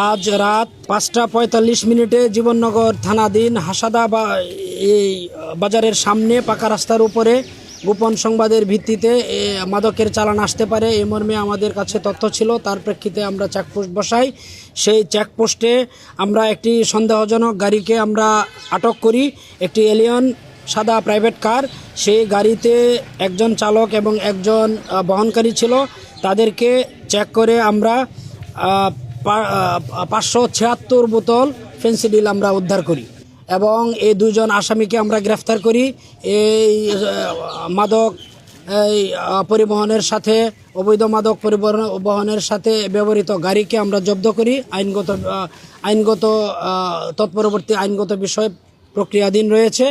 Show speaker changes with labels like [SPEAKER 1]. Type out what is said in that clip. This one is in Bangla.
[SPEAKER 1] আজ রাত 5:45 জীবননগর থানাধীন হাসাদা এই বাজারের সামনে পাকা রাস্তার উপরে গোপন সংবাদের ভিত্তিতে মাদকের চালান আসতে পারে এই মর্মে আমাদের কাছে তথ্য ছিল। তার প্রেক্ষিতে আমরা চেকপোস্ট বসাই। সেই চেকপোস্টে আমরা একটি সন্দেহজনক গাড়িকে আমরা আটক করি, একটি এলিয়ন সাদা প্রাইভেট কার। সেই গাড়িতে একজন চালক এবং একজন বহনকারী ছিল। তাদেরকে চেক করে আমরা 576 বোতল ফেন্সিডিল আমরা উদ্ধার করি এবং এই দুজন আসামিকে আমরা গ্রেফতার করি। এই মাদক পরিবহনের সাথে অবৈধ মাদক পরিবহনের সাথে ব্যবহৃত গাড়িকে আমরা জব্দ করি। আইনগত তৎপরবর্তী আইনগত বিষয় প্রক্রিয়াধীন রয়েছে।